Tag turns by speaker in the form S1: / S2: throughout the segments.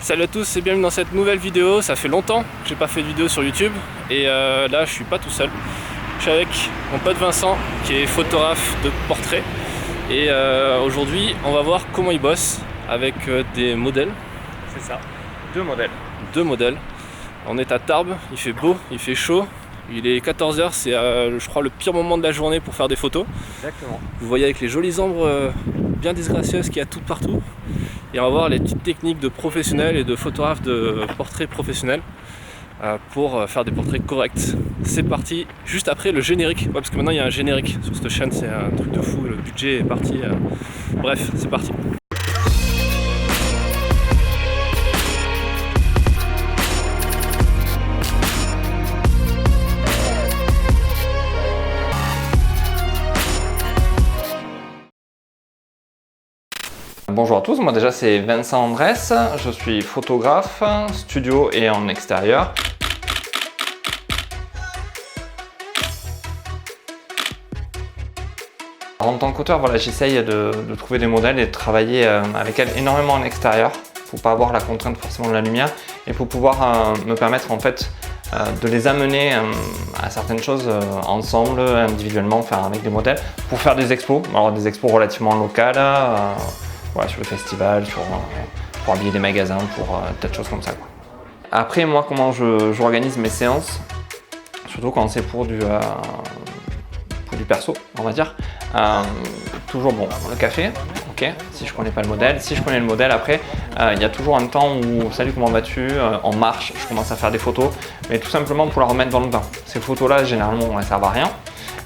S1: Salut à tous et bienvenue dans cette nouvelle vidéo. Ça fait longtemps que j'ai pas fait de vidéo sur YouTube et là je suis pas tout seul. Je suis avec mon pote Vincent qui est photographe de portrait et aujourd'hui on va voir comment il bosse avec des modèles.
S2: C'est ça, deux modèles.
S1: Deux modèles. On est à Tarbes, il fait beau, il fait chaud. Il est 14 h, c'est je crois le pire moment de la journée pour faire des photos.
S2: Exactement.
S1: Vous voyez avec les jolies ombres bien disgracieuses qu'il y a toutes partout. Et on va voir les petites techniques de professionnels et de photographes de portraits professionnels pour faire des portraits corrects. C'est parti juste après le générique. Ouais, parce que maintenant il y a un générique sur cette chaîne, c'est un truc de fou, le budget est parti. Bref, c'est parti.
S2: Bonjour à tous, moi déjà c'est Vincent Andrès, je suis photographe, studio et en extérieur. En tant qu'auteur, voilà, j'essaye de trouver des modèles et de travailler avec elles énormément en extérieur pour pas avoir la contrainte forcément de la lumière et pour pouvoir me permettre en fait de les amener à certaines choses ensemble, individuellement, enfin avec des modèles, pour faire des expos, alors des expos relativement locales. Voilà, sur le festival, pour habiller des magasins, pour tas de choses comme ça, quoi. Après, moi, comment j'organise mes séances, surtout quand c'est pour du perso, on va dire. Toujours bon, le café, ok, si je connais pas le modèle. Si je connais le modèle, après, il y a toujours un temps où, salut, comment vas-tu, en marche, je commence à faire des photos, mais tout simplement pour la remettre dans le bain. Ces photos-là, généralement, elles servent à rien.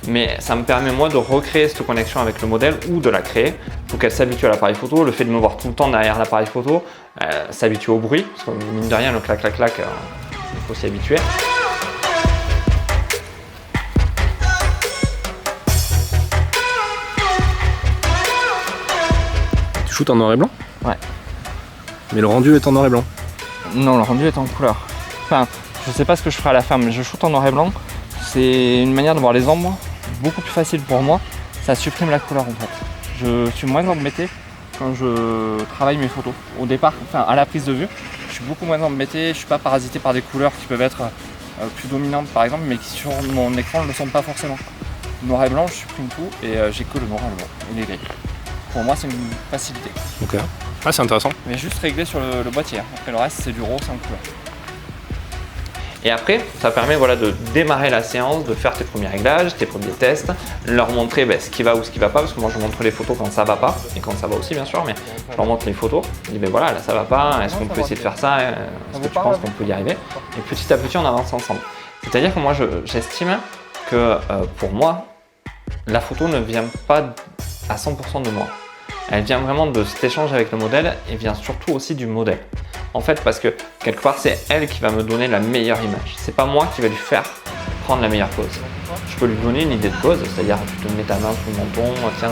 S2: Mais ça me permet moi de recréer cette connexion avec le modèle ou de la créer. Il faut qu'elle s'habitue à l'appareil photo, le fait de me voir tout le temps derrière l'appareil photo, s'habitue au bruit, parce que mine de rien le clac clac clac, il faut s'y habituer.
S1: Tu shootes en noir et blanc?
S2: Ouais.
S1: Mais le rendu est en noir et blanc?
S2: Non, le rendu est en couleur. Enfin, je sais pas ce que je ferai à la fin, mais je shoote en noir et blanc. C'est une manière de voir les ombres beaucoup plus facile pour moi, ça supprime la couleur en fait. Je suis moins embêté quand je travaille mes photos. Au départ, enfin à la prise de vue, je suis beaucoup moins embêté, je suis pas parasité par des couleurs qui peuvent être plus dominantes par exemple, mais qui sur mon écran ne le sont pas forcément. Noir et blanc, je supprime tout et j'ai que le noir et le blanc et les gris. Pour moi c'est une facilité.
S1: Ok. Ah, c'est intéressant.
S2: Mais juste réglé sur le boîtier, après le reste c'est du raw sans couleur. Et après, ça permet voilà, de démarrer la séance, de faire tes premiers réglages, tes premiers tests, leur montrer ce qui va ou ce qui va pas, parce que moi je montre les photos quand ça va pas, et quand ça va aussi bien sûr, mais je leur montre les photos, je dis ben voilà, là ça va pas, est-ce qu'on peut essayer de faire ça, est-ce que tu penses qu'on peut y arriver? Et petit à petit on avance ensemble. C'est-à-dire que moi j'estime que pour moi, la photo ne vient pas à 100% de moi. Elle vient vraiment de cet échange avec le modèle et vient surtout aussi du modèle. En fait, parce que quelque part, c'est elle qui va me donner la meilleure image. C'est pas moi qui vais lui faire prendre la meilleure pose. Je peux lui donner une idée de pose, c'est-à-dire tu te mets ta main sous le menton, tiens,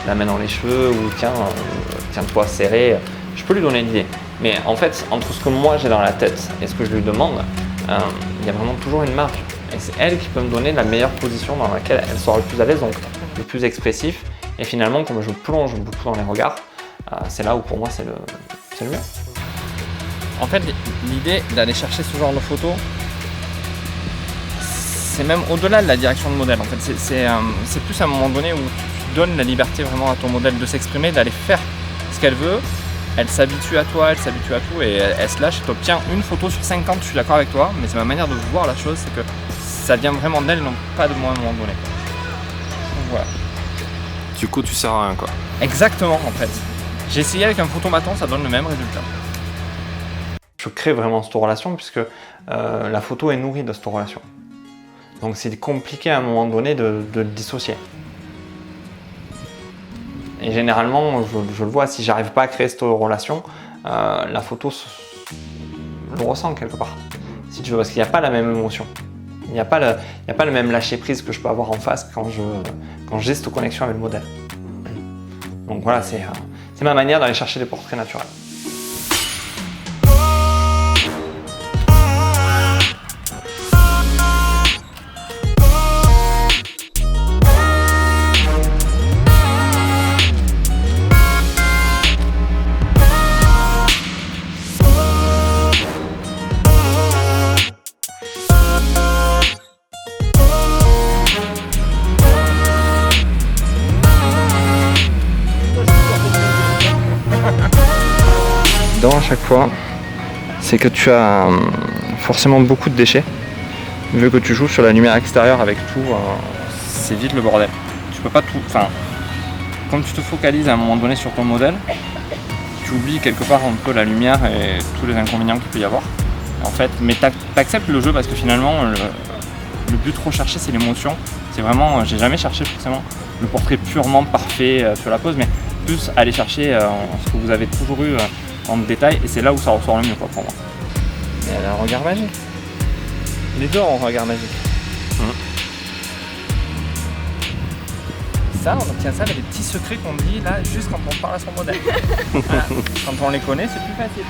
S2: la main dans les cheveux ou tiens-toi serré. Je peux lui donner une idée. Mais en fait, entre ce que moi j'ai dans la tête et ce que je lui demande, il y a vraiment toujours une marge. Et c'est elle qui peut me donner la meilleure position dans laquelle elle sera le plus à l'aise, donc le plus expressif. Et finalement, comme je plonge beaucoup dans les regards, c'est là où pour moi c'est le mieux. En fait, l'idée d'aller chercher ce genre de photos, c'est même au-delà de la direction de modèle. En fait, c'est plus à un moment donné où tu donnes la liberté vraiment à ton modèle de s'exprimer, d'aller faire ce qu'elle veut. Elle s'habitue à toi, elle s'habitue à tout et elle se lâche et t'obtiens une photo sur 50, je suis d'accord avec toi, mais c'est ma manière de voir la chose, c'est que ça vient vraiment d'elle, non pas de moi à un moment donné. Donc voilà.
S1: Du coup, tu sers à rien quoi.
S2: Exactement en fait. J'ai essayé avec un photomaton, ça donne le même résultat. Je crée vraiment cette relation puisque la photo est nourrie de cette relation. Donc c'est compliqué à un moment donné de le dissocier. Et généralement, je le vois, si j'arrive pas à créer cette relation, la photo le ressent quelque part. Si tu veux, parce qu'il n'y a pas la même émotion. Il n'y a pas le même lâcher prise que je peux avoir en face quand j'ai cette connexion avec le modèle. Donc voilà, c'est ma manière d'aller chercher des portraits naturels. chaque fois, c'est que tu as forcément beaucoup de déchets. Vu que tu joues sur la lumière extérieure avec tout, c'est vite le bordel. Tu peux pas tout. Enfin, comme tu te focalises à un moment donné sur ton modèle, tu oublies quelque part un peu la lumière et tous les inconvénients qu'il peut y avoir. En fait, mais t'acceptes le jeu parce que finalement, le but recherché, c'est l'émotion. C'est vraiment, j'ai jamais cherché forcément le portrait purement parfait sur la pose, mais plus aller chercher ce que vous avez toujours eu en détail, et c'est là où ça ressort le mieux quoi, pour moi. Et elle a un regard magique. Les deux ont un regard magique. Ça, on obtient ça avec des petits secrets qu'on dit là juste quand on parle à son modèle. Voilà. Quand on les connaît, c'est plus facile.